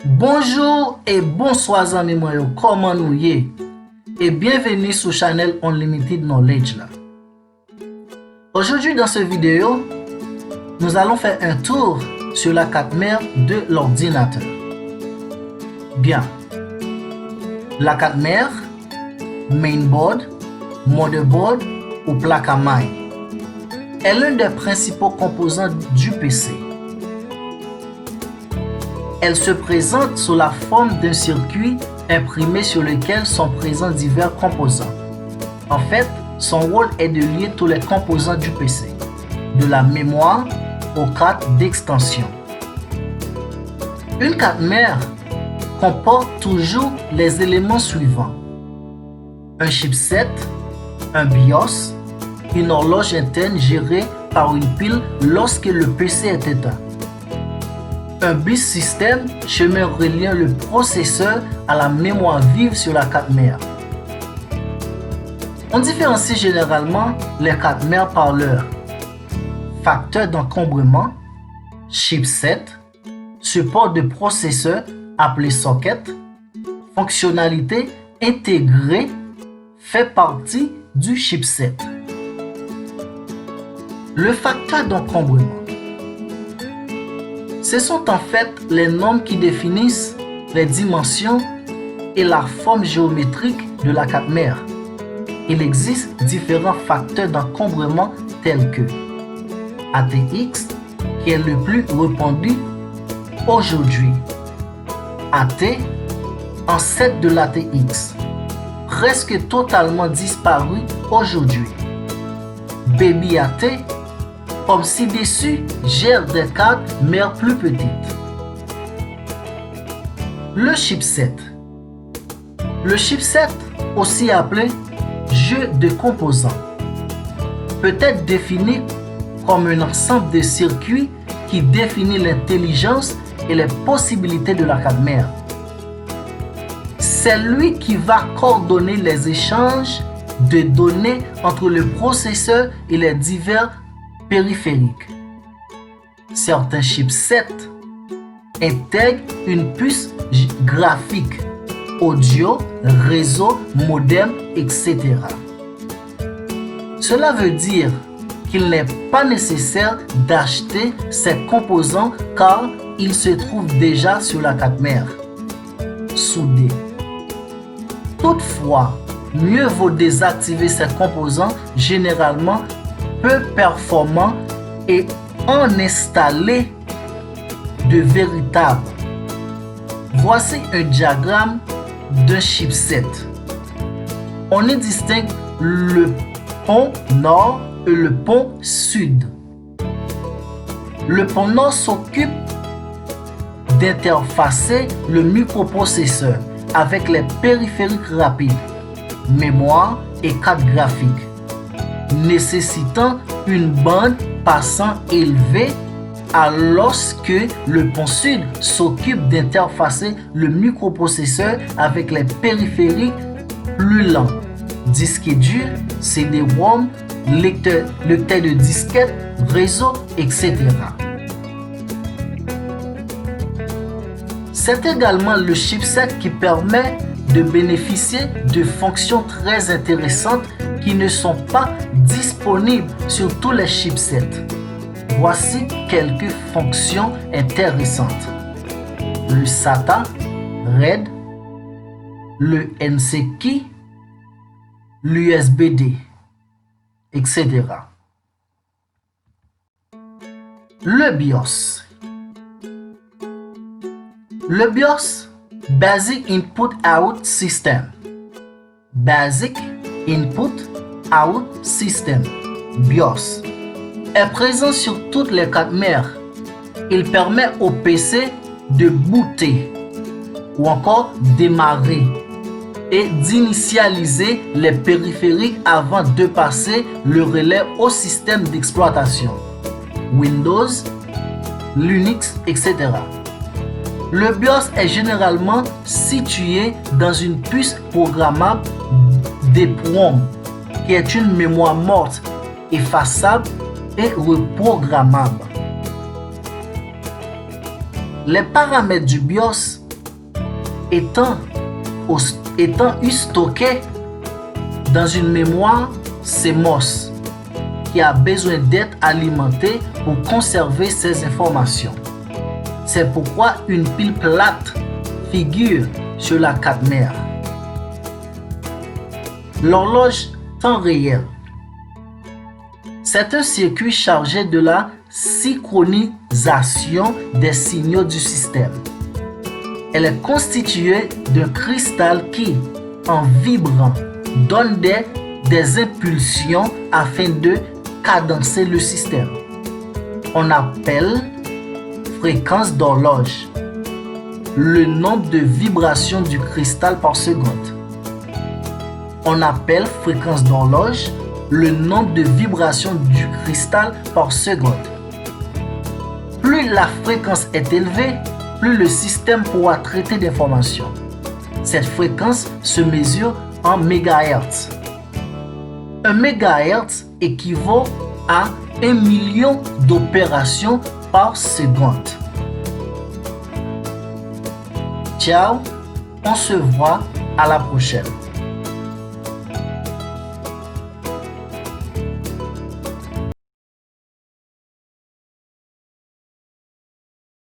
Bonjour et bonsoir amis moi, comment nous y et bienvenue sur Channel Unlimited Knowledge là. Aujourd'hui dans cette vidéo, nous allons faire un tour sur la carte mère de l'ordinateur. Bien. La carte mère, mainboard, motherboard ou plaque à main est l'un des principaux composants du PC. Elle se présente sous la forme d'un circuit imprimé sur lequel sont présents divers composants. En fait, son rôle est de lier tous les composants du PC, de la mémoire aux cartes d'extension. Une carte mère comporte toujours les éléments suivants: un chipset, un BIOS, une horloge interne gérée par une pile lorsque le PC est éteint, un bus système, chemin reliant le processeur à la mémoire vive sur la carte mère. On différencie généralement les cartes mères par leur facteur d'encombrement, chipset, support de processeur appelé socket, fonctionnalité intégrée fait partie du chipset. Le facteur d'encombrement. Ce sont en fait les normes qui définissent les dimensions et la forme géométrique de la carte mère. Il existe différents facteurs d'encombrement tels que ATX, qui est le plus répandu aujourd'hui, AT, ancêtre de l'ATX, presque totalement disparu aujourd'hui, Baby AT, comme ci-dessus, gère des cartes mères plus petites. Le chipset. Le chipset, aussi appelé jeu de composants, peut être défini comme un ensemble de circuits qui définit l'intelligence et les possibilités de la carte mère. C'est lui qui va coordonner les échanges de données entre le processeur et les divers périphériques. Certains chipsets intègrent une puce graphique, audio, réseau, modem, etc. Cela veut dire qu'il n'est pas nécessaire d'acheter ces composants car ils se trouvent déjà sur la carte mère, soudés. Toutefois, mieux vaut désactiver ces composants généralement peu performants et en installer de véritables. Voici un diagramme d'un chipset. On y distingue le pont nord et le pont sud. Le pont nord s'occupe d'interfacer le microprocesseur avec les périphériques rapides, mémoire et carte graphique, nécessitant une bande passant élevée, alors que le pont sud s'occupe d'interfacer le microprocesseur avec les périphériques plus lents, disque dur, CD-ROM, lecteur de disquette, réseau, etc. C'est également le chipset qui permet de bénéficier de fonctions très intéressantes qui ne sont pas disponibles sur tous les chipsets. Voici quelques fonctions intéressantes: le SATA, RAID, le NC-Key, l'USBD, etc. Le BIOS. Le BIOS, Basic Input Out System. Basic Input Out System, BIOS, est présent sur toutes les cartes mères. Il permet au PC de booter ou encore démarrer et d'initialiser les périphériques avant de passer le relais au système d'exploitation, Windows, Linux, etc. Le BIOS est généralement situé dans une puce programmable d'EEPROM, qui est une mémoire morte, effaçable et reprogrammable. Les paramètres du BIOS étant stocké dans une mémoire CMOS qui a besoin d'être alimentée pour conserver ces informations. C'est pourquoi une pile plate figure sur la 4 mères. L'horloge temps réel. C'est un circuit chargé de la synchronisation des signaux du système. Elle est constituée d'un cristal qui, en vibrant, donne des impulsions afin de cadencer le système. On appelle fréquence d'horloge le nombre de vibrations du cristal par seconde. On appelle fréquence d'horloge le nombre de vibrations du cristal par seconde. Plus la fréquence est élevée, plus le système pourra traiter d'informations. Cette fréquence se mesure en mégahertz. Un mégahertz équivaut à 1 million d'opérations par seconde. Ciao, on se voit à la prochaine.